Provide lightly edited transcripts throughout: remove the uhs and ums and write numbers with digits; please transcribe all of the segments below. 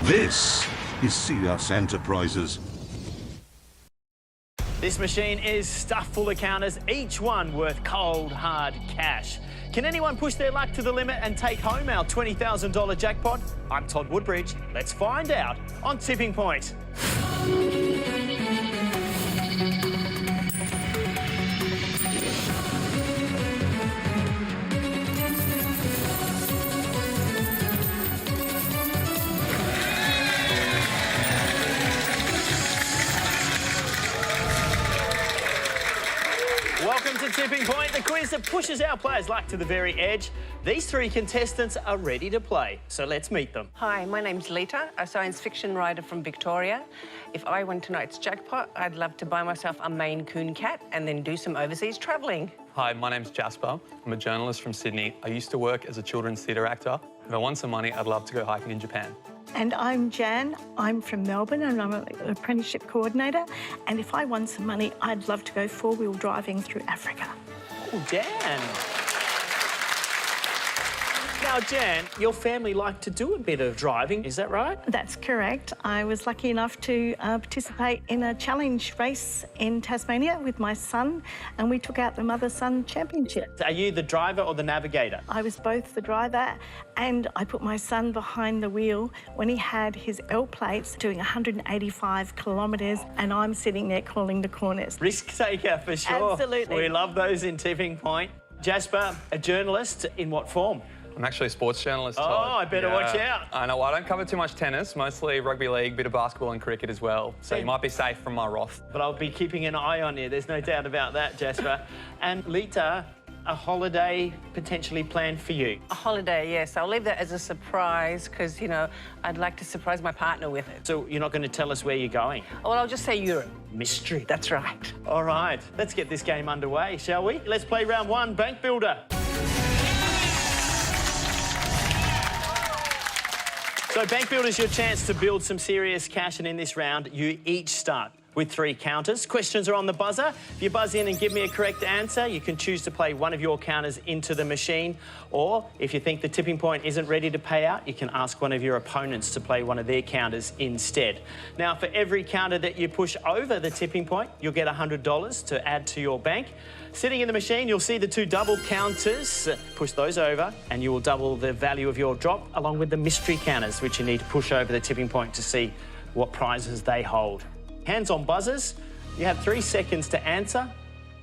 This is CS Enterprises. This machine is stuffed full of counters, each one worth cold, hard cash. Can anyone push their luck to the limit and take home our $20,000 jackpot? I'm Todd Woodbridge. Let's find out on Tipping Point. Welcome to Tipping Point, the quiz that pushes our players' luck to the very edge. These three contestants are ready to play, so let's meet them. Hi, my name's Lita, a science fiction writer from Victoria. If I won tonight's jackpot, I'd love to buy myself a Maine Coon cat and then do some overseas travelling. Hi, my name's Jasper. I'm a journalist from Sydney. I used to work as a children's theatre actor. If I won some money, I'd love to go hiking in Japan. And I'm Jan. I'm from Melbourne and I'm an apprenticeship coordinator. And if I won some money, I'd love to go four-wheel driving through Africa. Oh, Jan. Now, Jan, your family like to do a bit of driving, is that right? That's correct. I was lucky enough to participate in a challenge race in Tasmania with my son, and we took out the mother-son championship. Are you the driver or the navigator? I was both the driver and I put my son behind the wheel when he had his L plates doing 185 kilometres and I'm sitting there calling the corners. Risk taker for sure. Absolutely. We love those in Tipping Point. Jasper, a journalist, in what form? I'm actually a sports journalist, Todd. Oh, I better watch out. I know, I don't cover too much tennis, mostly rugby league, bit of basketball and cricket as well. So you might be safe from my wrath. But I'll be keeping an eye on you, there's no doubt about that, Jasper. And Lita, a holiday potentially planned for you? A holiday, yes. I'll leave that as a surprise because, you know, I'd like to surprise my partner with it. So you're not going to tell us where you're going? Well, I'll just say Europe. Mystery. That's right. All right, let's get this game underway, shall we? Let's play round one, Bank Builder. So Bank Builder's your chance to build some serious cash, and in this round, you each start with 3 counters. Questions are on the buzzer. If you buzz in and give me a correct answer, you can choose to play one of your counters into the machine, or if you think the tipping point isn't ready to pay out, you can ask one of your opponents to play one of their counters instead. Now, for every counter that you push over the tipping point, you'll get $100 to add to your bank. Sitting in the machine, you'll see the 2 double counters. Push those over and you will double the value of your drop, along with the mystery counters, which you need to push over the tipping point to see what prizes they hold. Hands on buzzers. You have 3 seconds to answer,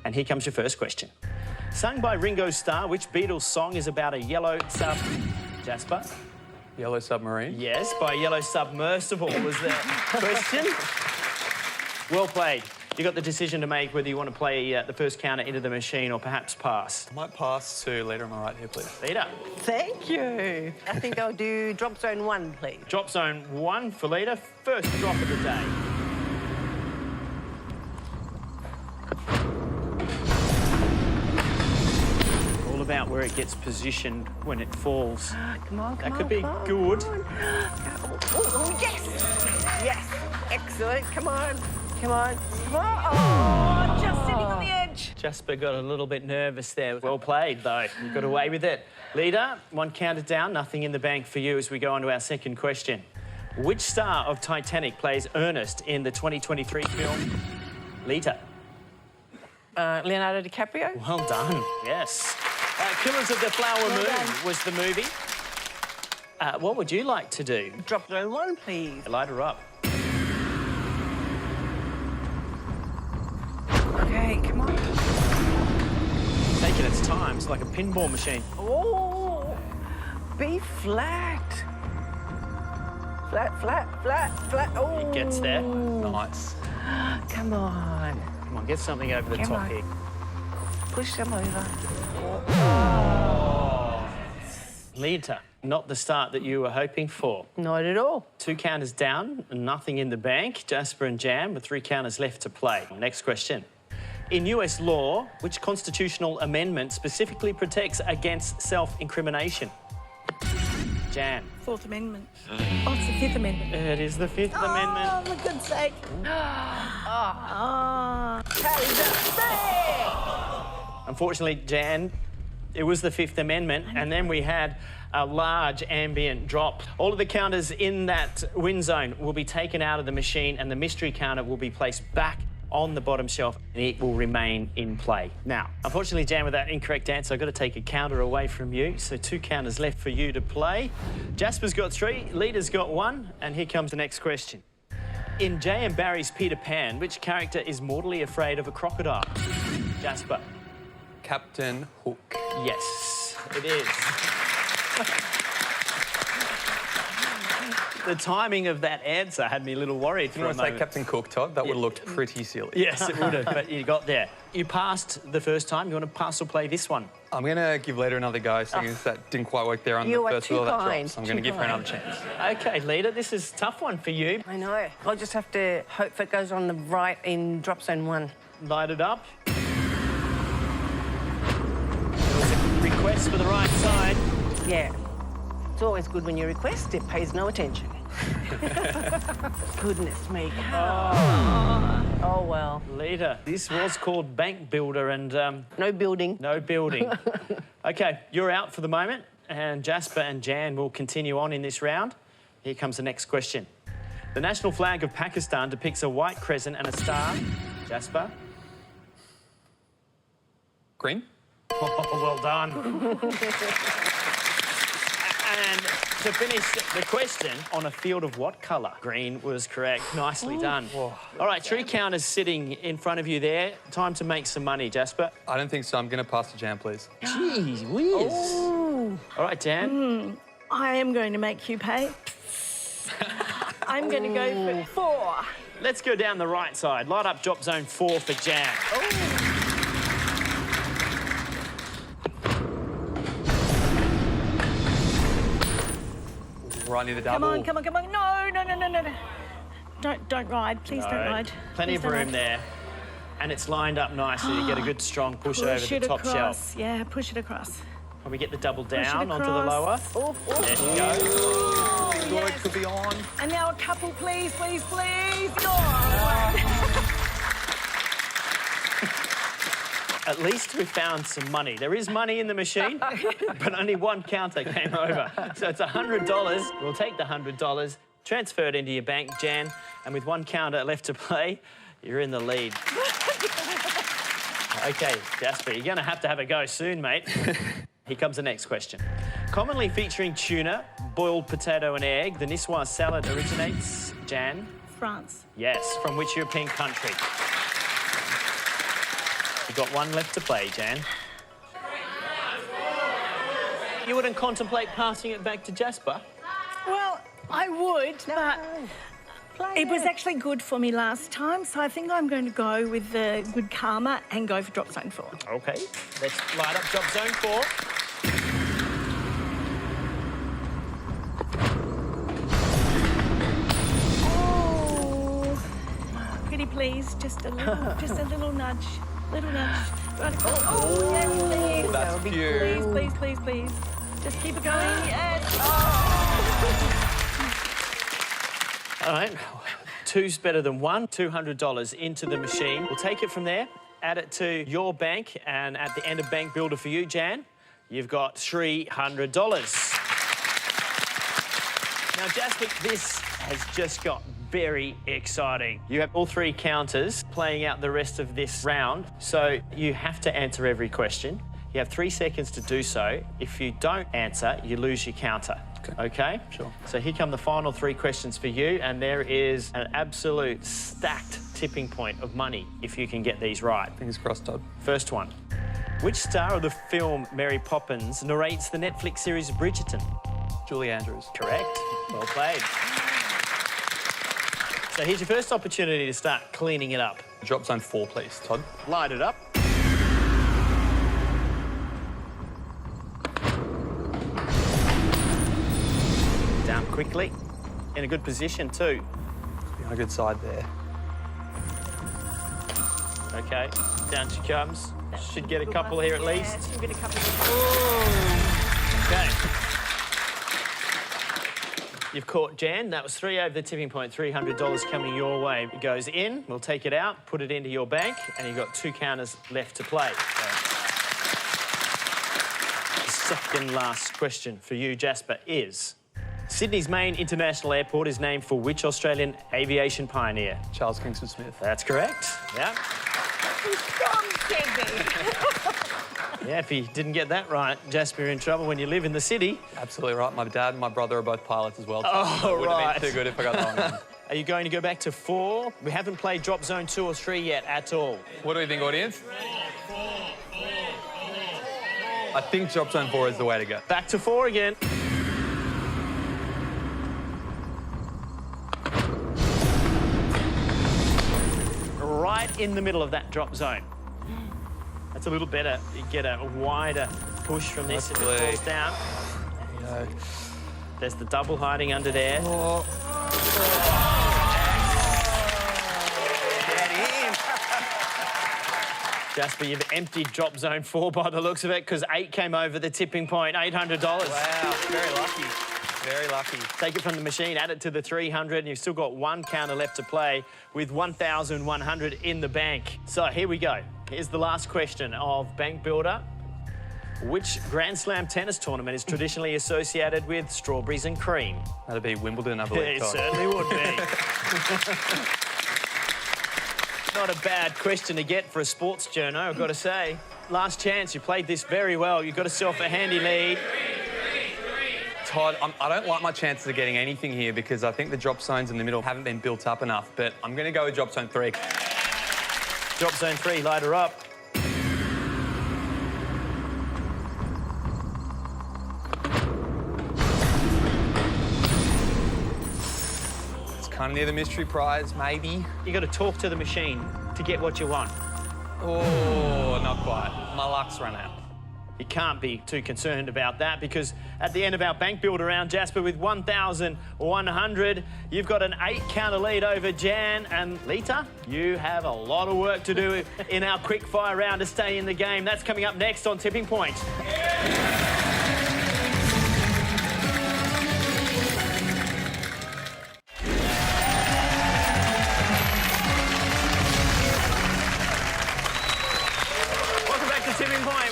and here comes your first question. Sung by Ringo Starr, which Beatles song is about a yellow sub... Jasper? Yellow submarine? Yes, by Yellow Submersible was the question. Well played. You got the decision to make whether you want to play the first counter into the machine or perhaps pass. I might pass to Lita on my right here, please. Lita. Thank you. I think I'll do drop zone 1, please. Drop zone 1 for Lita. First drop of the day. All about where it gets positioned when it falls. Come on, That could be good. Oh, yes! Yes! Excellent. Come on. Come on. Come on. Oh, just sitting on the edge. Jasper got a little bit nervous there. Well played, though. You got away with it. Lita, 1 counter down, nothing in the bank for you as we go on to our second question. Which star of Titanic plays Ernest in the 2023 film Lita? Leonardo DiCaprio. Well done, yes. Killers of the Flower Moon was the movie. What would you like to do? Drop zone 1, please. Light her up. Okay, come on. Taking its time, it's like a pinball machine. Oh, B flat. Flat, flat, flat, flat. Oh. It gets there. Nice. Come on. Come on, get something over the Come top on. here. Push them over. Lita, not the start that you were hoping for. Not at all. 2 counters down, nothing in the bank. Jasper and Jam with 3 counters left to play. Next question. In US law, which constitutional amendment specifically protects against self-incrimination? Jam. 4th Amendment. Oh, it's the 5th Amendment. It is the 5th Amendment. Oh, for goodn's sake. Oh. Unfortunately, Jan, It was the Fifth Amendment, and then we had a large ambient drop. All of the counters in that win zone will be taken out of the machine, and the mystery counter will be placed back on the bottom shelf, and it will remain in play. Now, unfortunately, Jan, with that incorrect answer, I've got to take a counter away from you, so 2 counters left for you to play. Jasper's got 3, Leader's got 1, and here comes the next question. In J. M. Barrie's Peter Pan, which character is mortally afraid of a crocodile? Jasper. Captain Hook. Yes, it is. The timing of that answer had me a little worried for a You want to moment. say Captain Cook, Todd? That would have looked pretty silly. Yes, it would have, but you got there. You passed the first time. You want to pass or play this one? I'm going to give Leader another go, seeing as that didn't quite work there on You the are first too wheel of that kind, drop. So I'm going to too give her another kind. chance. OK, Leader, this is a tough one for you. I know. I'll just have to hope it goes on the right in drop zone 1. Light it up. There was a request for the right side. Yeah. It's always good when you request, it pays no attention. Goodness me. Oh, well. Leader, this was called Bank Builder and No building. no building. OK, you're out for the moment, and Jasper and Jan will continue on in this round. Here comes the next question. The national flag of Pakistan depicts a white crescent and a star. Jasper? Green? Oh, well done. And to finish the question, on a field of what colour? Green was correct. Nicely done. All right, 3 counters sitting in front of you there. Time to make some money, Jasper. I don't think so. I'm going to pass to Jan, please. Jeez whiz. All right, Jan. I am going to make you pay. I'm going to go for 4. Let's go down the right side. Light up drop zone 4 for Jan. Right near the Come double. on, come on, come on. No. Don't ride. Please don't ride. Plenty Please of don't room ride. there. And it's lined up nicely to get a good strong push over Push the it top across. shelf. Yeah, push it across. Can we get the double Push it down onto the lower? across. Oh, There you go. oh, Good, yes. could be on. And now a couple, please. Oh, At least we found some money. There is money in the machine, but only 1 counter came over. So it's $100. We'll take the $100, transfer it into your bank, Jan, and with 1 counter left to play, you're in the lead. OK, Jasper, you're going to have a go soon, mate. Here comes the next question. Commonly featuring tuna, boiled potato and egg, the Niçoise salad originates, Jan? France. Yes, from which European country? You've got 1 left to play, Jan. You wouldn't contemplate passing it back to Jasper? Well, I would, but it was actually good for me last time, so I think I'm going to go with the good karma and go for drop zone 4. OK, let's light up drop zone 4. Oh, pretty please, just a little nudge. Little nudge. Right. Oh, yes, please. That's few. Please. Just keep it going. Yes. All right, 2's better than 1. $200 into the machine. We'll take it from there, add it to your bank, and at the end of Bank Builder for you, Jan, you've got $300. Now, Jasper, this has just got very exciting. You have all 3 counters playing out the rest of this round, so you have to answer every question. You have 3 seconds to do so. If you don't answer, you lose your counter. OK? Sure. So here come the final 3 questions for you, and there is an absolute stacked tipping point of money if you can get these right. Fingers crossed, Todd. First one. Which star of the film Mary Poppins narrates the Netflix series Bridgerton? Julie Andrews. Correct. Well played. So here's your first opportunity to start cleaning it up. Drop zone 4, please, Todd. Light it up. Down quickly. In a good position too. Be on a good side there. OK, down she comes. Should get a couple here at least. Yeah, should get a couple. OK. You've caught Jan. That was 3 over the tipping point, $300 coming your way. It goes in, we'll take it out, put it into your bank, and you've got 2 counters left to play. So Second last question for you, Jasper, is Sydney's main international airport is named for which Australian aviation pioneer? Charles Kingston Smith. That's correct. Yeah. Yeah, if you didn't get that right, Jasper, you're in trouble when you live in the city. Absolutely right. My dad and my brother are both pilots as well. Oh, so it would have right. been too good if I got that one. Are you going to go back to 4? We haven't played drop zone 2 or 3 yet at all. What do we think, audience? I think drop zone 4 is the way to go. Back to 4 again. Right in the middle of that drop zone. That's a little better. You get a wider push from this if it falls down. There you go. There's the double hiding under there. Oh. Get in. Jasper, you've emptied drop zone 4 by the looks of it because 8 came over the tipping point, $800. Wow, very lucky. Very lucky. Take it from the machine, add it to the 300, and you've still got 1 counter left to play with 1,100 in the bank. So here we go. Here's the last question of Bank Builder. Which Grand Slam tennis tournament is traditionally associated with strawberries and cream? That'd be Wimbledon, I believe. It certainly would be. Not a bad question to get for a sports journo, I've got to say. Last chance, you played this very well. You got yourself a handy lead. Todd, I don't like my chances of getting anything here because I think the drop zones in the middle haven't been built up enough, but I'm going to go with drop zone 3. Drop zone 3, light her up. It's kind of near the mystery prize, maybe. You got to talk to the machine to get what you want. Oh, not quite. My luck's run out. You can't be too concerned about that because at the end of our Bank Builder round, Jasper, with 1,100, you've got an 8-counter lead over Jan. And Lita, you have a lot of work to do in our quick fire round to stay in the game. That's coming up next on Tipping Point.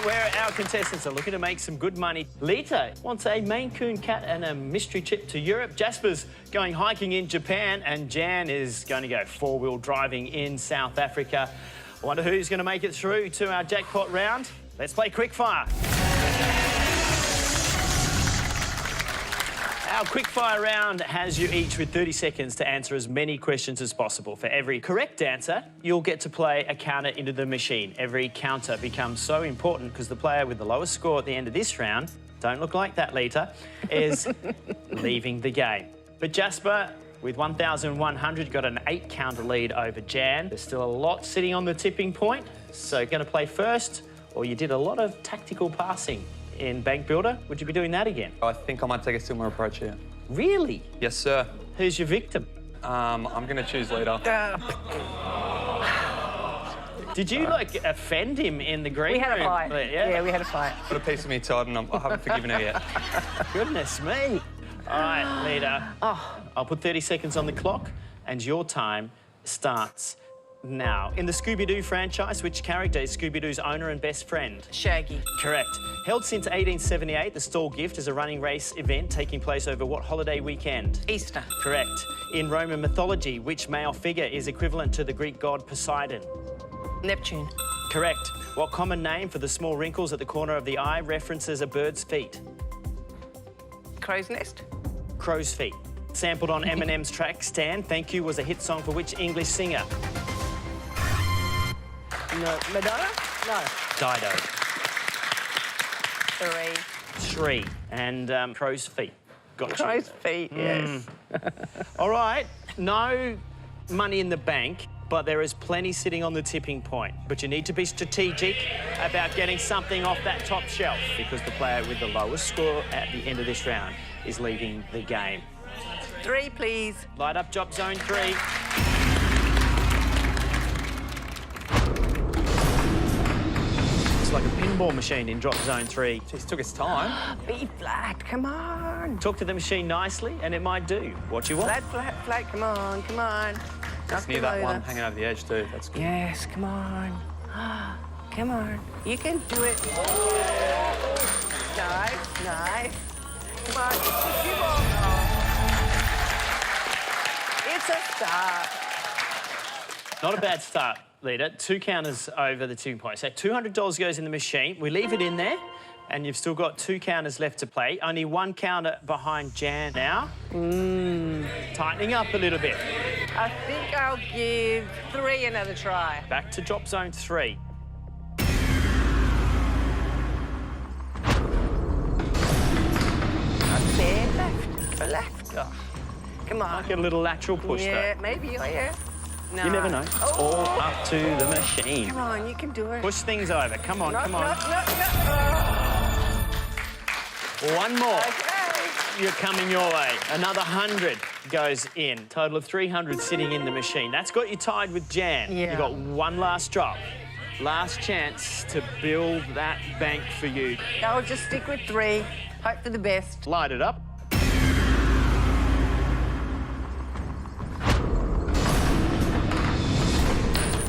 Where our contestants are looking to make some good money. Lita wants a Maine Coon cat and a mystery trip to Europe. Jasper's going hiking in Japan, and Jan is going to go 4-wheel driving in South Africa. I wonder who's going to make it through to our jackpot round. Let's play quickfire. Our quickfire round has you each with 30 seconds to answer as many questions as possible. For every correct answer, you'll get to play a counter into the machine. Every counter becomes so important because the player with the lowest score at the end of this round, don't look like that, Lita, is leaving the game. But Jasper, with 1,100, got an 8-counter lead over Jan. There's still a lot sitting on the tipping point. So going to play first, or you did a lot of tactical passing in Bank Builder. Would you be doing that again? I think I might take a similar approach here. Really? Yes, sir. Who's your victim? I'm going to choose leader. Did you, like, offend him in the green room? We had a fight. Yeah, we had a fight. Got a piece of me, Todd, and I haven't forgiven her yet. Goodness me. All right, leader. I'll put 30 seconds on the clock, and your time starts now. In the Scooby-Doo franchise, which character is Scooby-Doo's owner and best friend? Shaggy. Correct. Held since 1878, the Stall Gift is a running race event taking place over what holiday weekend? Easter. Correct. In Roman mythology, which male figure is equivalent to the Greek god Poseidon? Neptune. Correct. What common name for the small wrinkles at the corner of the eye references a bird's feet? Crow's nest. Crow's feet. Sampled on Eminem's track Stand, Thank You was a hit song for which English singer? No. Madonna? No. Dido. 3. 3. And crow's feet. Gotcha. Crow's feet, yes. All right. No money in the bank, but there is plenty sitting on the tipping point. But you need to be strategic about getting something off that top shelf because the player with the lowest score at the end of this round is leaving the game. 3, please. Light up drop zone 3. It's like a pinball machine in drop zone 3. Just took its time. B flat, come on. Talk to the machine nicely and it might do what you want. Flat, flat, flat, come on, come on. It's near that one hanging over the edge too. That's good. Yes, come on. Come on. You can do it. Nice. Come on, keep on. It's a start. Not a bad start, leader. 2 counters over the 2 points. So $200 goes in the machine. We leave it in there, and you've still got 2 counters left to play. Only 1 counter behind Jan now. Tightening up a little bit. I think I'll give 3 another try. Back to drop zone 3. There, left. Oh, come on. Get a little lateral push, Yeah, though. maybe, yeah. No. You never know. It's all up to the machine. Come on, you can do it. Push things over. Come on, come on. No. One more. Okay. You're coming your way. Another 100 goes in. Total of 300 sitting in the machine. That's got you tied with Jan. Yeah. You've got one last drop. Last chance to build that bank for you. I'll just stick with 3. Hope for the best. Light it up.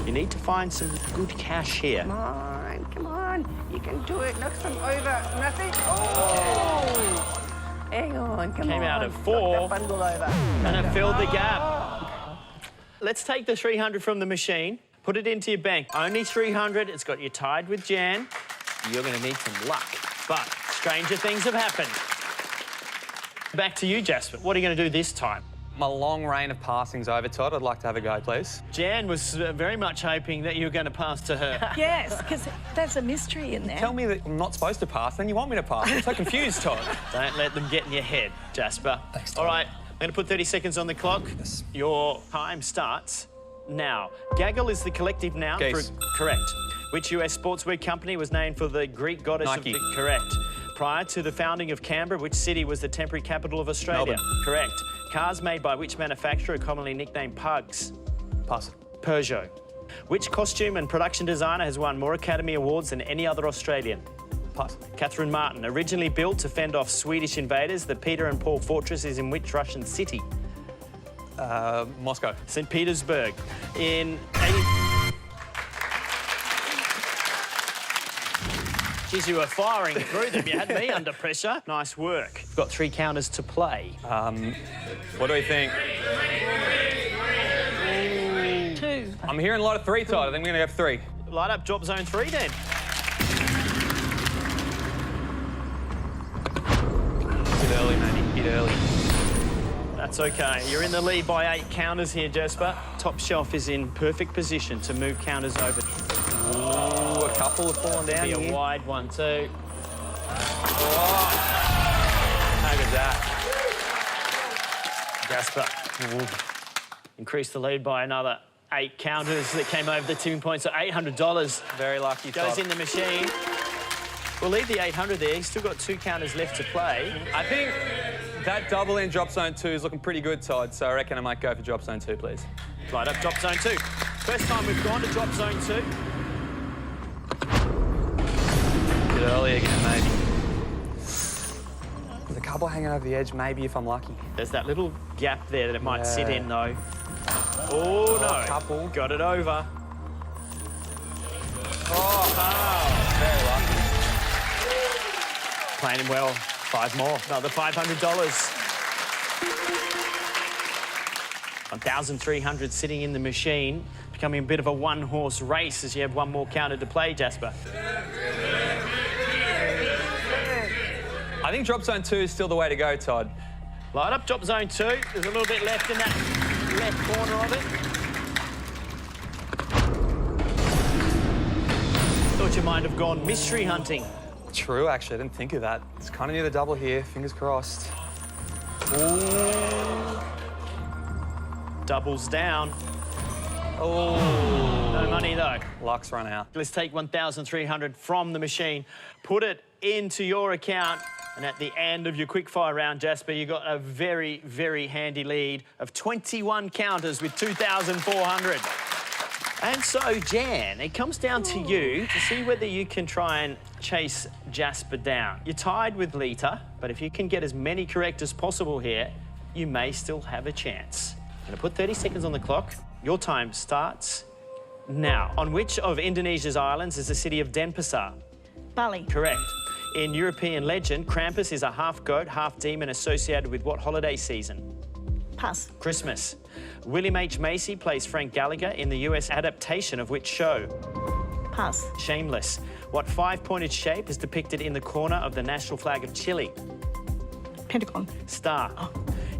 You need to find some good cash here. Come on. You can do it. Knock some over. Nothing. Oh! Hang on, come on. Came out of Knock 4. that bundle over. And it filled the gap. Let's take the 300 from the machine, put it into your bank. Only 300. It's got you tied with Jan. You're going to need some luck. But stranger things have happened. Back to you, Jasper. What are you going to do this time? My long reign of passing's over, Todd. I'd like to have a go, please. Jan was very much hoping that you were going to pass to her. Yes, because there's a mystery in there. Tell me that I'm not supposed to pass, then you want me to pass. I'm so confused, Todd. Don't let them get in your head, Jasper. Thanks, Tom. All right, I'm going to put 30 seconds on the clock. Yes. Your time starts now. Gaggle is the collective noun Geese. for correct. Which US sportswear company was named for the Greek goddess Nike. of the correct? Prior to the founding of Canberra, which city was the temporary capital of Australia? Melbourne. Correct. Cars made by which manufacturer, commonly nicknamed Pugs? Pass. Peugeot. Which costume and production designer has won more Academy Awards than any other Australian? Pass. Catherine Martin. Originally built to fend off Swedish invaders, the Peter and Paul Fortress is in which Russian city? Moscow. St. Petersburg. In 80... Geez, you were firing through them. You had me under pressure. Nice work. You've got 3 counters to play. What do we think? 2. I'm hearing a lot of 3, Todd. I think we're going to go 3. Light up drop zone 3 then. Bit early, maybe. Bit early. That's okay. You're in the lead by 8 counters here, Jasper. Top shelf is in perfect position to move counters over. Ooh, a couple have fallen down Be a here. wide one too. Oh. How good's that? Jasper. Increased the lead by another 8 counters that came over the tipping point, so $800 Very lucky, goes Todd. in the machine. We'll leave the 800 there. You've still got 2 counters left to play. I think that double in drop zone 2 is looking pretty good, Todd, so I reckon I might go for drop zone 2, please. Light up drop zone 2. First time we've gone to drop zone 2. Bit early again, maybe. There's a couple hanging over the edge, maybe, if I'm lucky. There's that little gap there that it might sit in, though. Oh, no. A couple. Got it over. Very lucky. Playing him well. 5 more. Another $500. 1,300 sitting in the machine. Becoming a bit of a one-horse race as you have 1 more counter to play, Jasper. I think drop zone 2 is still the way to go, Todd. Light up drop zone 2. There's a little bit left in that left corner of it. Thought you might have gone mystery hunting. True, actually, I didn't think of that. It's kind of near the double here, fingers crossed. Ooh. Doubles down. Oh. No money, though. Luck's run out. Let's take 1,300 from the machine, put it into your account, and at the end of your quickfire round, Jasper, you got a very, very handy lead of 21 counters with 2,400. And so, Jan, it comes down to you to see whether you can try and chase Jasper down. You're tied with Lita, but if you can get as many correct as possible here, you may still have a chance. I'm going to put 30 seconds on the clock. Your time starts now. On which of Indonesia's islands is the city of Denpasar? Bali. Correct. In European legend, Krampus is a half goat, half demon associated with what holiday season? Pass. Christmas. William H. Macy plays Frank Gallagher in the US adaptation of which show? Pass. Shameless. What five-pointed shape is depicted in the corner of the national flag of Chile? Pentagon. Star.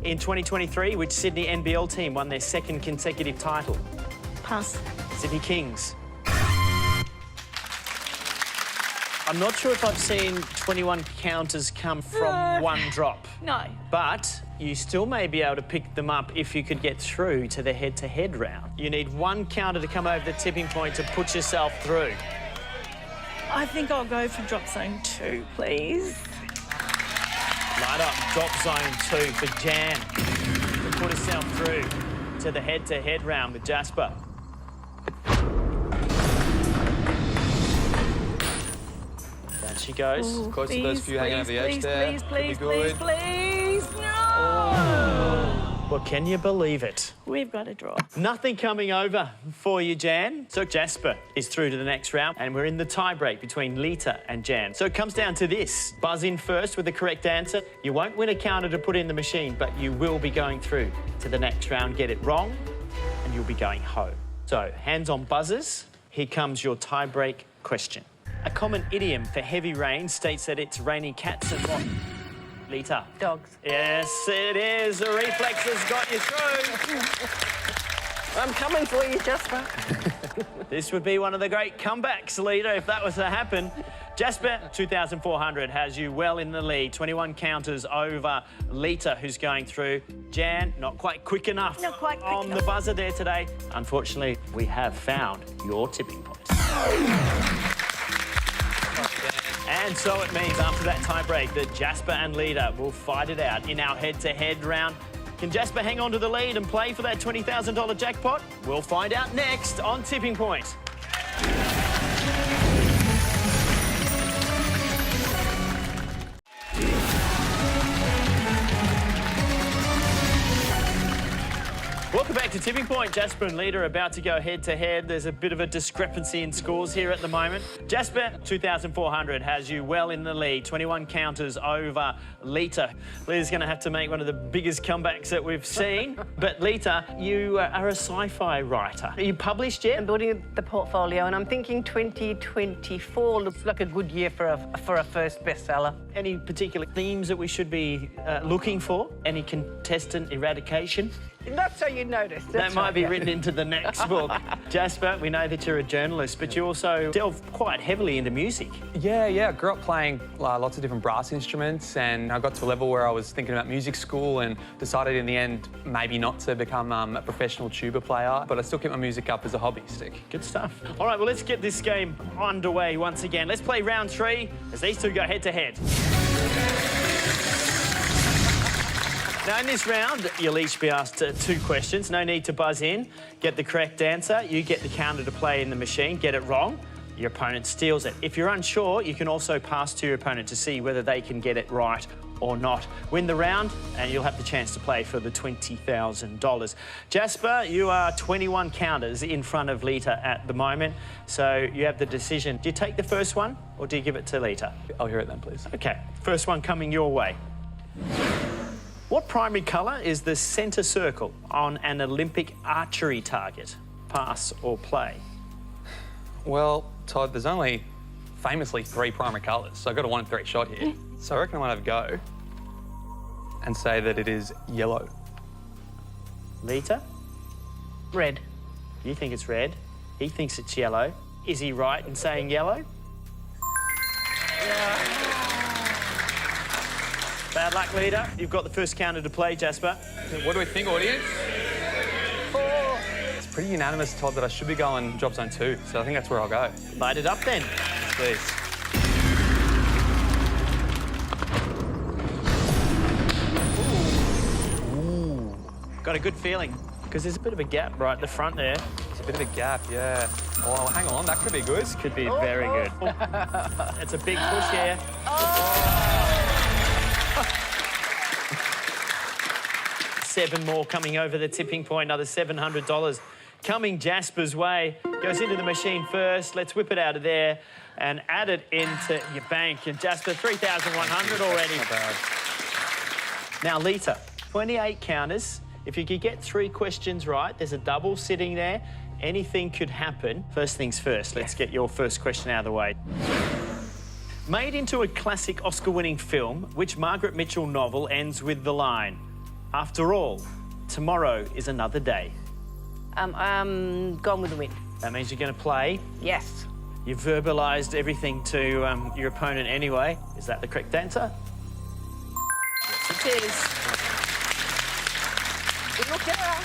In 2023, which Sydney NBL team won their second consecutive title? Pass. Sydney Kings. I'm not sure if I've seen 21 counters come from one drop. No. But you still may be able to pick them up if you could get through to the head-to-head round. You need one counter to come over the tipping point to put yourself through. I think I'll go for drop zone 2, please. Light up drop zone 2 for Jan to put herself through to the head-to-head round with Jasper. There she goes. Ooh, Close to those few hanging over the edge there. Please, Could be good. please. No! Well, can you believe it? We've got a draw. Nothing coming over for you, Jan. So Jasper is through to the next round, and we're in the tie-break between Lita and Jan. So it comes down to this. Buzz in first with the correct answer. You won't win a counter to put in the machine, but you will be going through to the next round. Get it wrong, and you'll be going home. So hands on buzzers. Here comes your tie-break question. A common idiom for heavy rain states that it's raining cats and what? Lita. Dogs. Yes, it is. The reflexes got you through. I'm coming for you, Jasper. This would be one of the great comebacks, Lita, if that was to happen. Jasper, 2,400 has you well in the lead. 21 counters over Lita, who's going through. Jan, not quite quick enough Not quite quick on enough. the buzzer there today. Unfortunately, we have found your tipping point. And so it means after that tie-break that Jasper and Lita will fight it out in our head-to-head round. Can Jasper hang on to the lead and play for that $20,000 jackpot? We'll find out next on Tipping Point. Welcome back to Tipping Point. Jasper and Lita are about to go head-to-head. There's a bit of a discrepancy in scores here at the moment. Jasper, 2,400 has you well in the lead. 21 counters over Lita. Lita's going to have to make one of the biggest comebacks that we've seen. But Lita, you are a sci-fi writer. Are you published yet? I'm building the portfolio, and I'm thinking 2024 looks like a good year for a first bestseller. Any particular themes that we should be looking for? Any contestant eradication? Not so you noticed. That might be written into the next book. Jasper, we know that you're a journalist, but you also delve quite heavily into music. Yeah. I grew up playing lots of different brass instruments, and I got to a level where I was thinking about music school and decided in the end maybe not to become a professional tuba player, but I still keep my music up as a hobby stick. Good stuff. All right, well, let's get this game underway once again. Let's play round 3 as these two go head-to-head. Now, in this round, you'll each be asked 2 questions. No need to buzz in. Get the correct answer. You get the counter to play in the machine. Get it wrong, your opponent steals it. If you're unsure, you can also pass to your opponent to see whether they can get it right or not. Win the round, and you'll have the chance to play for the $20,000. Jasper, you are 21 counters in front of Lita at the moment, so you have the decision. Do you take the first one, or do you give it to Lita? I'll hear it then, please. OK, first one coming your way. What primary colour is the centre circle on an Olympic archery target? Pass or play? Well, Todd, there's only famously 3 primary colours, so I've got a 1 in 3 shot here. So I reckon I might have a go and say that it is yellow. Lita, Red. you think it's red. He thinks it's yellow. Is he right in saying yellow? Bad luck, Lita. You've got the first counter to play, Jasper. What do we think, audience? 4. It's pretty unanimous, Todd, that I should be going drop zone 2, so I think that's where I'll go. Light it up then. Please. Ooh. Got a good feeling, because there's a bit of a gap right at the front there. It's a bit of a gap, yeah. Oh, hang on, that could be good. Could be very good. It's a big push here. 7 more coming over the tipping point, another $700. coming Jasper's way. Goes into the machine first. Let's whip it out of there and add it into your bank. And Jasper, 3,100 already. Not bad. Now, Lita, 28 counters. If you could get 3 questions right, there's a double sitting there. Anything could happen. First things first, let's get your first question out of the way. Made into a classic Oscar-winning film, which Margaret Mitchell novel ends with the line, "After all, tomorrow is another day"? Gone with the Wind. That means you're going to play. Yes. You've verbalised everything to your opponent anyway. Is that the correct answer? Yes, it is. Look out.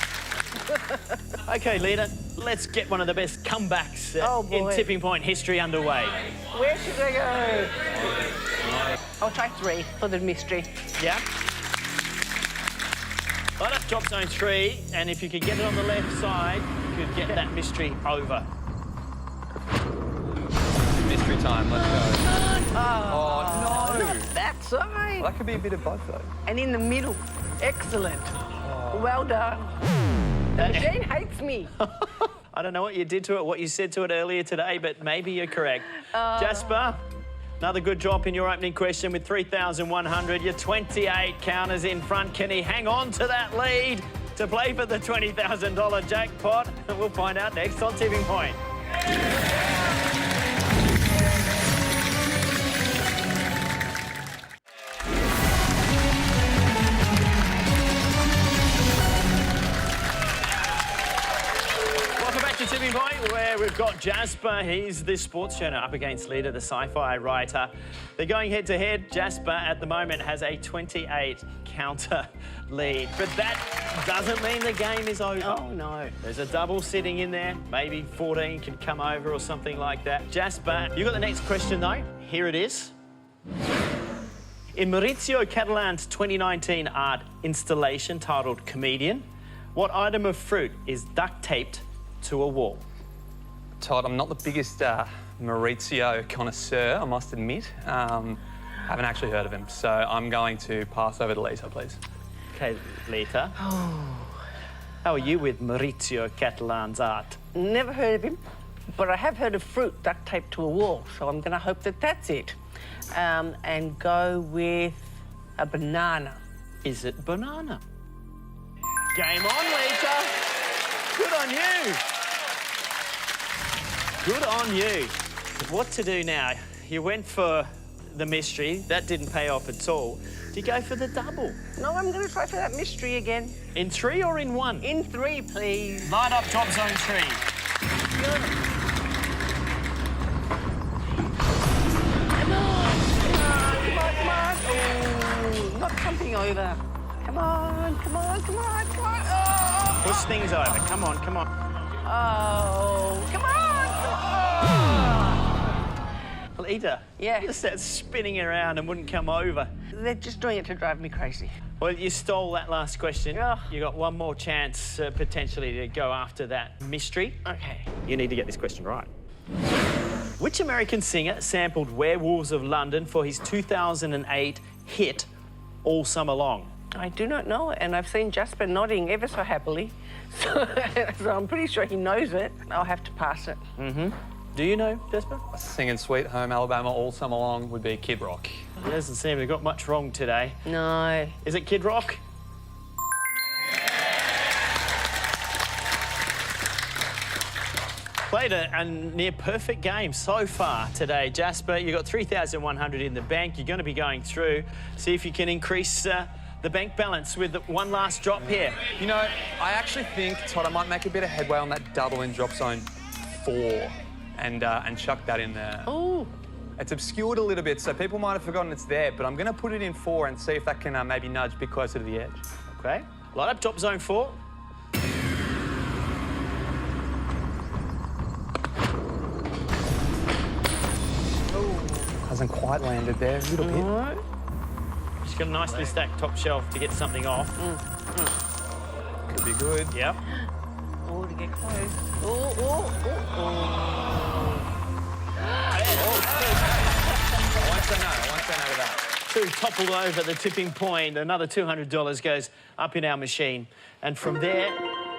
OK, Lita, let's get one of the best comebacks in Tipping Point history underway. Where should I go? I'll try 3 for the mystery. Yeah? Light up drop zone 3, and if you could get it on the left side, you could get that mystery over. Mystery time, let's go. Oh, no. That side. Well, that could be a bit of both, though. And in the middle. Excellent. Well done. The machine hates me. I don't know what you did to it, what you said to it earlier today, but maybe you're correct. Jasper, another good drop in your opening question with 3,100. You're 28 counters in front. Can he hang on to that lead to play for the $20,000 jackpot? We'll find out next on Tipping Point. Tipping Point, where we've got Jasper. He's the sports journal up against Lita, the sci-fi writer. They're going head-to-head. Jasper, at the moment, has a 28-counter lead. But that doesn't mean the game is over. Oh, no. There's a double sitting in there. Maybe 14 can come over or something like that. Jasper, you got the next question, though. Here it is. In Maurizio Catalan's 2019 art installation titled Comedian, what item of fruit is duct-taped to a wall? Todd, I'm not the biggest Maurizio connoisseur, I must admit. Haven't actually heard of him, so I'm going to pass over to Lita, please. OK, Lita. How are you with Maurizio Catalan's art? Never heard of him, but I have heard of fruit duct taped to a wall, so I'm going to hope that that's it. And go with a banana. Is it banana? Game on, Lita. Good on you. Good on you. What to do now? You went for the mystery. That didn't pay off at all. Do you go for the double? No, I'm going to try for that mystery again. In 3 or in 1? In 3, please. Light up drop zone 3. Good. Come on. Oh, not something over. Come on. Oh. Push things over. Come on. Oh, come on. Lita, Yeah. just that spinning around and wouldn't come over. They're just doing it to drive me crazy. Well, you stole that last question. Ugh. You got one more chance, potentially, to go after that mystery. Okay. You need to get this question right. Which American singer sampled Werewolves of London for his 2008 hit All Summer Long? I do not know, and I've seen Jasper nodding ever so happily, so I'm pretty sure he knows it. I'll have to pass it. Do you know, Jasper? Singing Sweet Home Alabama all summer long would be Kid Rock. He doesn't seem to have got much wrong today. No. Is it Kid Rock? Played a near perfect game so far today, Jasper. You got 3,100 in the bank. You're going to be going through. See if you can increase the bank balance with one last drop here. You know, I actually think, Todd, I might make a bit of headway on that double in drop zone 4 and chuck that in there. Oh. It's obscured a little bit, so people might have forgotten it's there, but I'm going to put it in 4 and see if that can maybe nudge a bit closer to the edge. OK. Light up drop zone 4. Hasn't quite landed there, a little bit. Just got a nicely stacked top shelf to get something off. Could be good. Yep. Oh, to get close. Oh. I won't say no to that. 2 toppled over the tipping point. Another $200 goes up in our machine. And from there,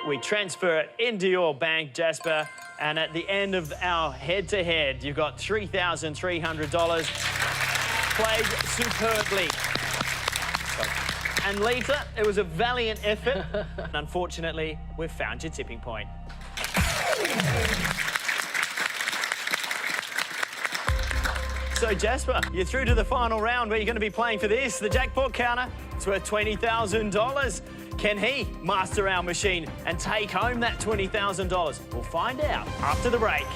We transfer it into your bank, Jasper. And at the end of our head-to-head, you've got $3,300. Played superbly. And Lita, it was a valiant effort. Unfortunately, we've found your tipping point. So, Jasper, you're through to the final round where you're going to be playing for this, the jackpot counter. It's worth $20,000. Can he master our machine and take home that $20,000? We'll find out after the break.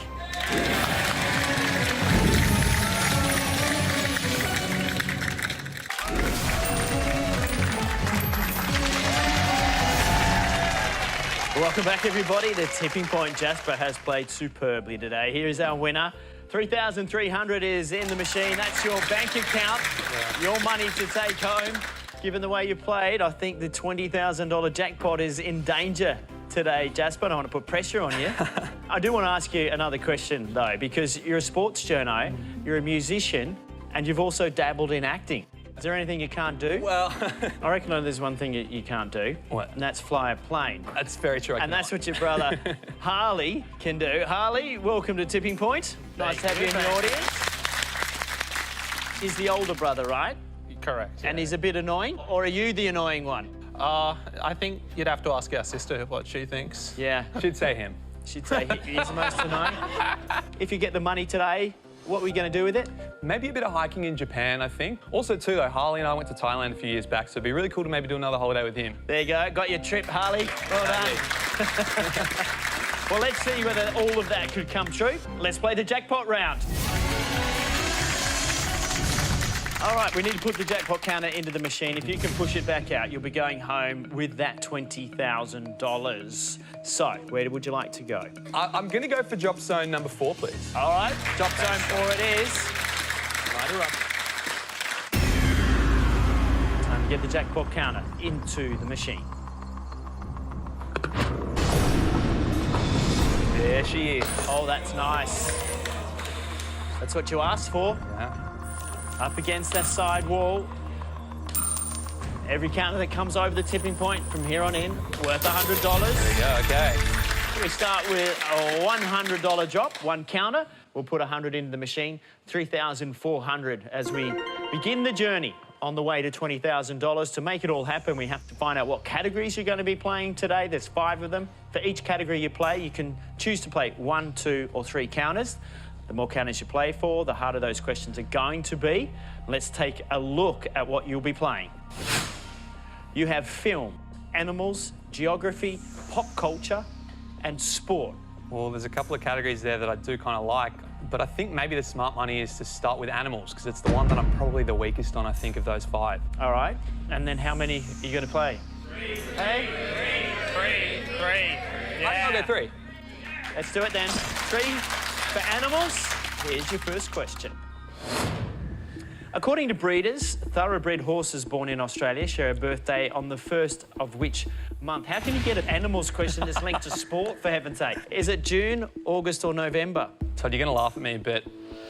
Welcome back, everybody. The tipping point. Jasper has played superbly today. Here is our winner. $3,300 is in the machine. That's your bank account, your money to take home. Given the way you played, I think the $20,000 jackpot is in danger today, Jasper. I don't want to put pressure on you. I do want to ask you another question, though, because you're a sports journo, you're a musician, and you've also dabbled in acting. Is there anything you can't do? Well... I reckon there's one thing you can't do. What? And that's fly a plane. That's very true. And that's what your brother Harley can do. Harley, welcome to Tipping Point. Nice to have you in the audience. He's the older brother, right? Correct. And he's a bit annoying? Or are you the annoying one? I think you'd have to ask our sister what she thinks. Yeah. She'd say him. She'd say he's the most annoying. If you get the money today, what are we going to do with it? Maybe a bit of hiking in Japan, I think. Also, too, though, Harley and I went to Thailand a few years back, so it'd be really cool to maybe do another holiday with him. There you go. Got your trip, Harley. Well done. Well, let's see whether all of that could come true. Let's play the jackpot round. All right, we need to put the jackpot counter into the machine. If you can push it back out, you'll be going home with that $20,000. So, where would you like to go? I'm going to go for drop zone number 4, please. All right, drop zone 4 it is. Light her up. Time to get the jackpot counter into the machine. There she is. Oh, that's nice. That's what you asked for. Yeah. Up against that side wall. Every counter that comes over the tipping point from here on in, worth $100. There you go, okay. We start with a $100 drop, one counter. We'll put 100 into the machine, $3,400 as we begin the journey on the way to $20,000. To make it all happen, we have to find out what categories you're going to be playing today. There's 5 of them. For each category you play, you can choose to play 1, 2, or 3 counters. The more counters you play for, the harder those questions are going to be. Let's take a look at what you'll be playing. You have film, animals, geography, pop culture, and sport. Well, there's a couple of categories there that I do kind of like, but I think maybe the smart money is to start with animals, because it's the one that I'm probably the weakest on, I think, of those 5. All right. And then how many are you going to play? 3. Hey? 3. Yeah. I'll go 3. Let's do it then. 3 for animals. Here's your first question. According to breeders, thoroughbred horses born in Australia share a birthday on the first of which month? How can you get an animals question that's linked to sport, for heaven's sake? Is it June, August, or November? Todd, you're going to laugh at me, but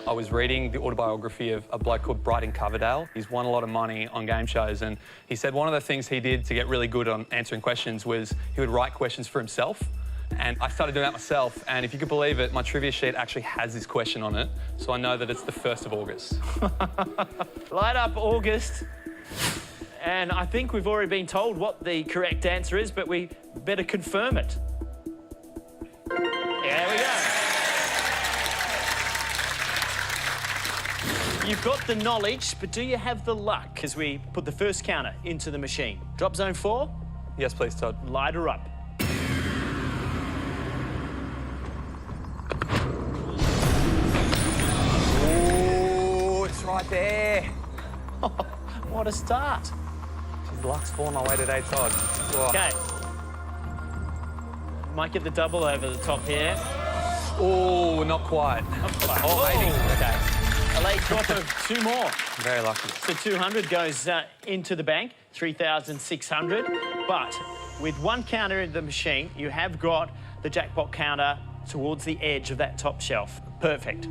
I was reading the autobiography of a bloke called Brighton Coverdale. He's won a lot of money on game shows, and he said one of the things he did to get really good on answering questions was he would write questions for himself. And I started doing that myself, and if you could believe it, my trivia sheet actually has this question on it, so I know that it's the 1st of August. Light up August. And I think we've already been told what the correct answer is, but we better confirm it. There we go. You've got the knowledge, but do you have the luck as we put the first counter into the machine? Drop zone 4? Yes, please, Todd. Light her up. Right there. What a start. Geez, luck's fallen my way today, Todd. Whoa. Okay. Might get the double over the top here. Oh, not quite. Oh, maybe. Okay. A late drop of 2 more. Very lucky. So 200 goes into the bank, 3,600. But with 1 counter in the machine, you have got the jackpot counter towards the edge of that top shelf. Perfect.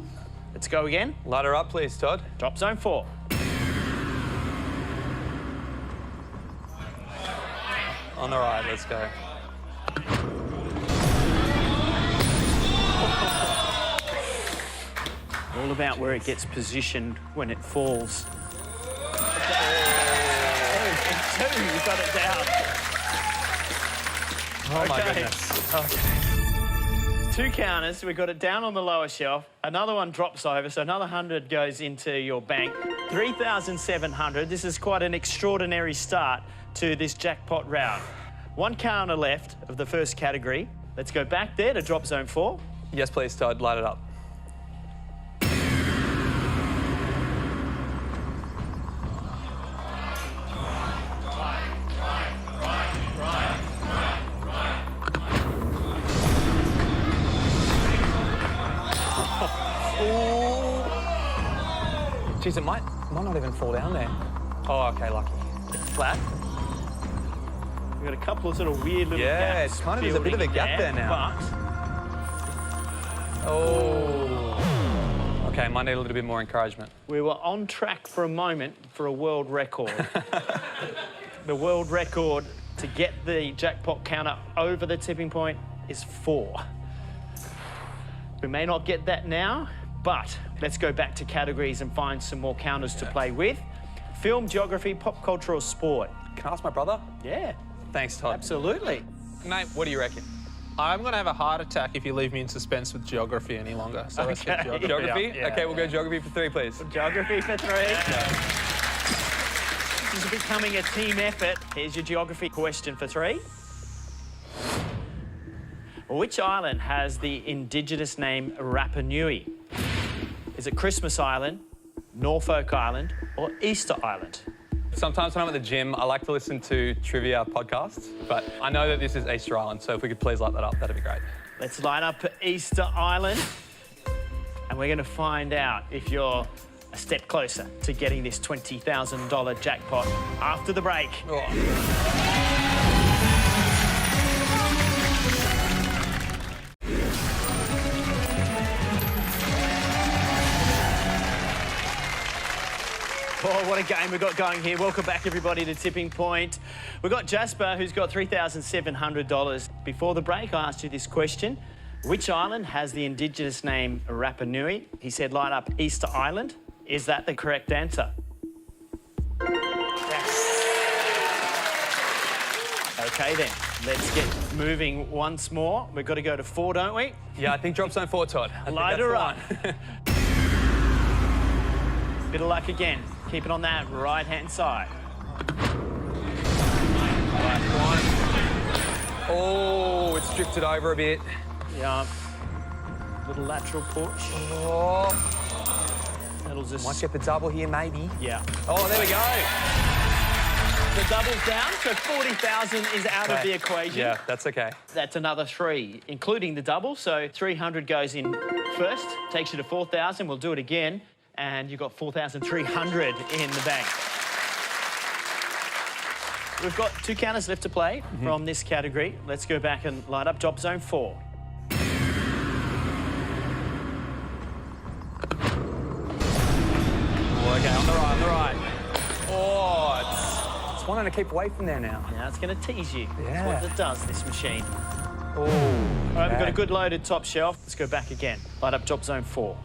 Let's go again. Light her up, please, Todd. Drop zone 4. On the right, let's go. All about where it gets positioned when it falls. Two, you got it down. Oh, my Okay. goodness. Okay. 2 counters, we got it down on the lower shelf. Another one drops over, so another 100 goes into your bank. 3,700. This is quite an extraordinary start to this jackpot round. 1 counter left of the first category. Let's go back there to drop zone 4. Yes, please, Todd. Light it up. Jeez, it might not even fall down there. Oh, okay, lucky. It's flat. We've got a couple of sort of weird little Yeah, gaps. it's kind of there's a bit of a building gap there now. But Oh. Okay, might need a little bit more encouragement. we were on track for a moment for a world record. The world record to get the jackpot counter over the tipping point is 4. We may not get that now, but let's go back to categories and find some more counters to play with. Film, geography, pop culture or sport? Can I ask my brother? Yeah, Thanks, Todd. absolutely. Mate, What do you reckon? I'm going to have a heart attack if you leave me in suspense with geography any longer. So let's get Okay. geography. Geography? Yeah, Okay, we'll go geography for 3, please. Geography for 3. This is becoming a team effort. Here's your geography question for 3. Which island has the indigenous name Rapa Nui? Is it Christmas Island, Norfolk Island, or Easter Island? Sometimes when I'm at the gym, I like to listen to trivia podcasts, but I know that this is Easter Island, so if we could please light that up, that'd be great. Let's line up Easter Island, and we're going to find out if you're a step closer to getting this $20,000 jackpot after the break. Oh, what a game we've got going here. Welcome back, everybody, to Tipping Point. We've got Jasper, who's got $3,700. Before the break, I asked you this question. Which island has the indigenous name Rapa Nui? He said light up Easter Island. Is that the correct answer? Yes. OK, then. Let's get moving once more. We've got to go to 4, don't we? Yeah, I think drop zone 4, Todd. I think Light that's her the up. one. Bit of luck again. Keep it on that right-hand side. Oh, it's drifted over a bit. Yeah. Little lateral push. Oh, That'll just... might get the double here, maybe. Yeah. Oh, there we go. The double's down, so 40,000 is out of the equation. Yeah, that's okay. That's another 3, including the double. So 300 goes in first, takes you to 4,000. We'll do it again. And you've got 4,300 in the bank. We've got 2 counters left to play from this category. Let's go back and light up drop zone 4. Oh, okay, on the right. Oh, it's wanting to keep away from there now. Now it's going to tease you. Yeah. That's what it does, this machine. Oh, All right, we've got a good loaded top shelf. Let's go back again. Light up drop zone 4. All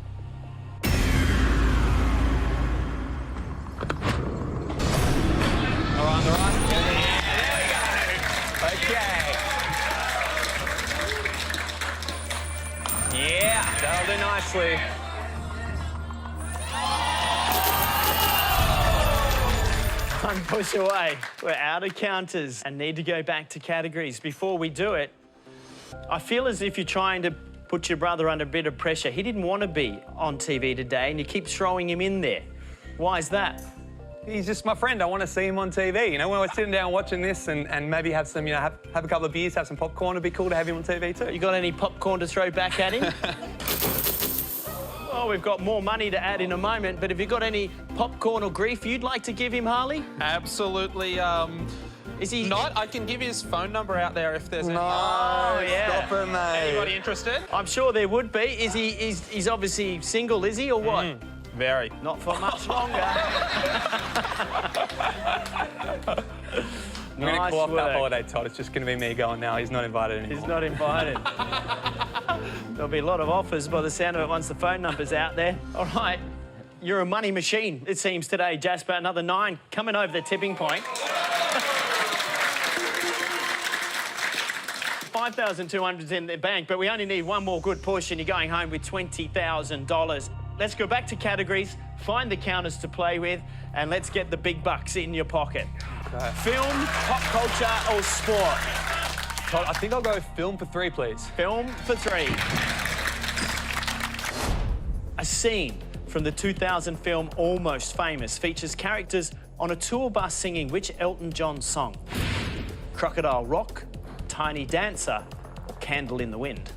right, on the right. There we go. Okay. Yeah, that'll do nicely. One push away. We're out of counters and need to go back to categories. Before we do it, I feel as if you're trying to put your brother under a bit of pressure. He didn't want to be on TV today and you keep throwing him in there. Why is that? He's just my friend. I want to see him on TV. You know, when we're sitting down watching this and maybe have some, have a couple of beers, have some popcorn, it'd be cool to have him on TV too. You got any popcorn to throw back at him? Well, we've got more money to add in a moment, but have you got any popcorn or grief you'd like to give him, Harley? Absolutely. Is he Not. I can give his phone number out there if there's any. Oh, yeah. Stop him, mate. Anybody interested? I'm sure there would be. Is he? He's obviously single, is he, or what? Very. Not for much longer. I'm going to Nice call off work. that holiday, Todd. It's just going to be me going now. He's not invited anymore. He's not invited. There'll be a lot of offers by the sound of it once the phone number's out there. All right, you're a money machine, it seems, today, Jasper. Another 9 coming over the tipping point. $5,200's in the bank, but we only need one more good push and you're going home with $20,000. Let's go back to categories, find the counters to play with, and let's get the big bucks in your pocket. Okay. Film, pop culture, or sport? Todd, I think I'll go film for 3, please. Film for 3. A scene from the 2000 film Almost Famous features characters on a tour bus singing which Elton John song? Crocodile Rock, Tiny Dancer, or Candle in the Wind?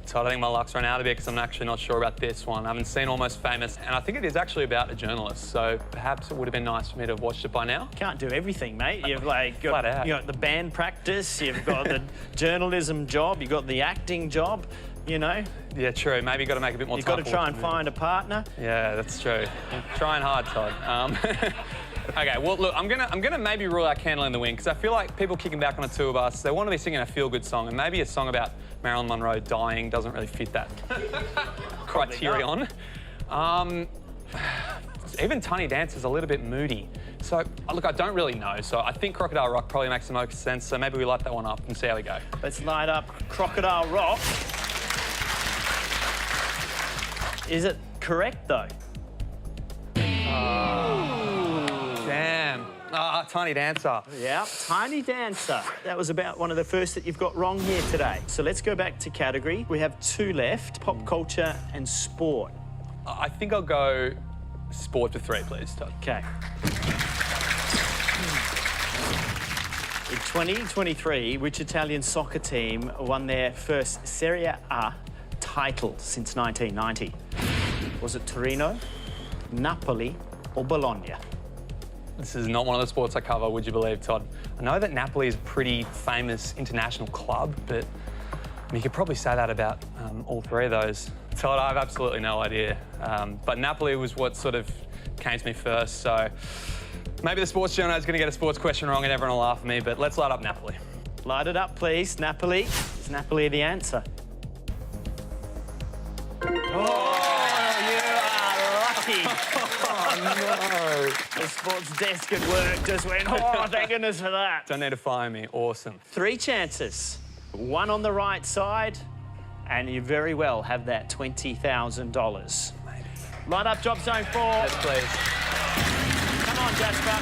Todd, I think my luck's run out a bit because I'm actually not sure about this one. I haven't seen Almost Famous, and I think it is actually about a journalist, so perhaps it would have been nice for me to have watched it by now. Can't do everything, mate. You've like Flat got, out. you got the band practice, you've got the journalism job, you've got the acting job, you know. Yeah, true. Maybe you've got to make a bit more You've time. got to try and find a partner. Yeah, that's true. I'm trying hard, Todd. Okay, well, look, I'm gonna maybe rule out Candle in the Wind because I feel like people kicking back on a tour bus, they want to be singing a feel-good song, and maybe a song about Marilyn Monroe dying doesn't really fit that criterion. Even Tiny Dancer's a little bit moody. So, look, I don't really know, so I think Crocodile Rock probably makes the most sense, so maybe we light that one up and see how we go. Let's light up Crocodile Rock. Is it correct, though? Damn. Tiny Dancer. Yeah, Tiny Dancer. That was about one of the first that you've got wrong here today. So let's go back to category. We have 2 left, pop culture and sport. I think I'll go sport for 3, please, Todd. Okay. In 2023, which Italian soccer team won their first Serie A title since 1990? Was it Torino, Napoli, or Bologna? This is not one of the sports I cover, would you believe, Todd? I know that Napoli is a pretty famous international club, but you could probably say that about all 3 of those. Todd, I have absolutely no idea. But Napoli was what sort of came to me first, so maybe the sports journal is going to get a sports question wrong and everyone will laugh at me, but let's light up Napoli. Light it up, please. Napoli. Is Napoli the answer? Oh, you are lucky. No. The sports desk at work just went, oh, thank goodness for that. Don't need to fire me. Awesome. 3 chances. 1 on the right side, and you very well have that $20,000. Maybe. Light up Drop Zone 4. Yes, please. Come on, Jasper.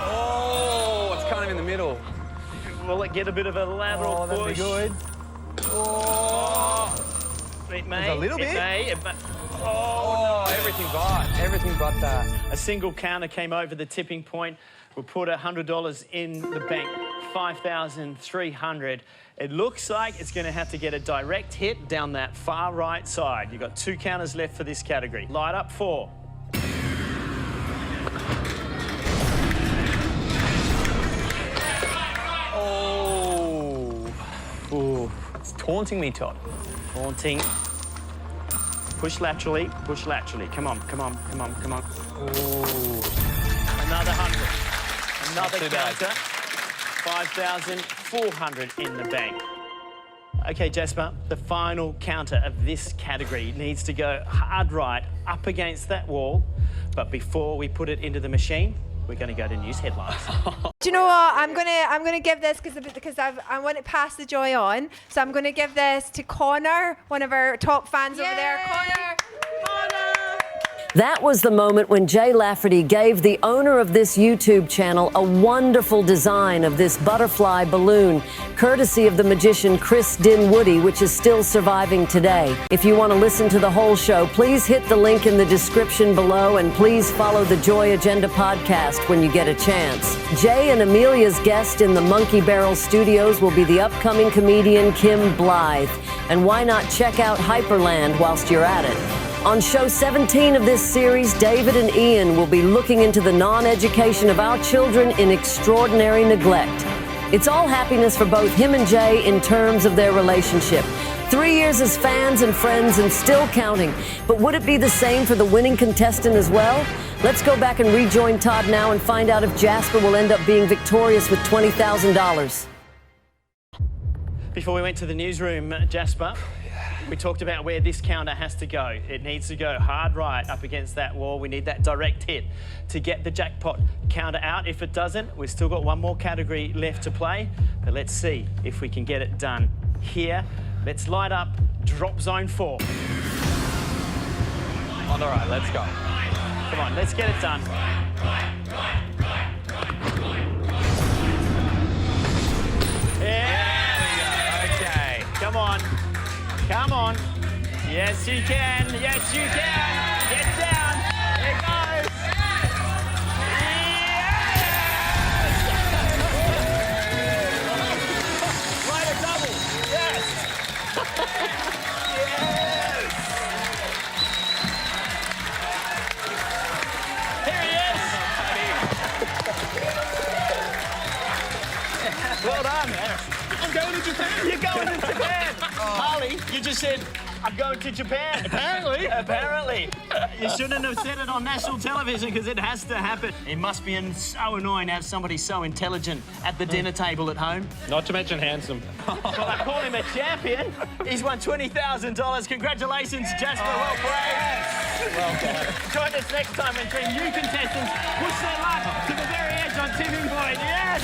Oh, it's kind of in the middle. Will it get a bit of a lateral that'd push? be good. Oh, it may. There's a little bit. It may. Oh, everything but that. A single counter came over the tipping point. We'll put $100 in the bank, $5,300. It looks like it's going to have to get a direct hit down that far right side. You've got 2 counters left for this category. Light up 4. Oh, it's taunting me, Todd. Haunting. Push laterally, push laterally. Come on, come on, come on, come on. Oh, Another 100. Another too bad. counter. 5,400 in the bank. Okay, Jasper, the final counter of this category needs to go hard right up against that wall. But before we put it into the machine, we're going to go to news headlines. Do you know what? I'm gonna give this because I want to pass the joy on. So I'm gonna give this to Connor, one of our top fans over there. Connor. That was the moment when Jay Lafferty gave the owner of this YouTube channel a wonderful design of this butterfly balloon, courtesy of the magician Chris Dinwoody, which is still surviving today. If you want to listen to the whole show, please hit the link in the description below, and please follow the Joy Agenda podcast when you get a chance. Jay and Amelia's guest in the Monkey Barrel Studios will be the upcoming comedian Kim Blythe. And why not check out Hyperland whilst you're at it? On show 17 of this series, David and Ian will be looking into the non-education of our children in extraordinary neglect. It's all happiness for both him and Jay in terms of their relationship. 3 years as fans and friends and still counting. But would it be the same for the winning contestant as well? Let's go back and rejoin Todd now and find out if Jasper will end up being victorious with $20,000. Before we went to the newsroom, Jasper, we talked about where this counter has to go. It needs to go hard right up against that wall. We need that direct hit to get the jackpot counter out. If it doesn't, we've still got one more category left to play. But let's see if we can get it done here. Let's light up drop zone 4. All right, let's go. Come on, let's get it done. Yeah! Okay. Come on. Come on. Yes, you can. Yes, you can. Get down. There it goes. Yes! Right, a double. Yes. Yes. Here he is. Well done. I'm going to Japan. You're going to Japan. Harley, you just said, I'm going to Japan. Apparently. Apparently. You shouldn't have said it on national television because it has to happen. It must be so annoying to have somebody so intelligent at the dinner table at home. Not to mention handsome. Well, I call him a champion. He's won $20,000. Congratulations, Jasper. Well played. Well done. Join us next time when 3 new contestants push their luck to the very edge on Tipping Point. Yes!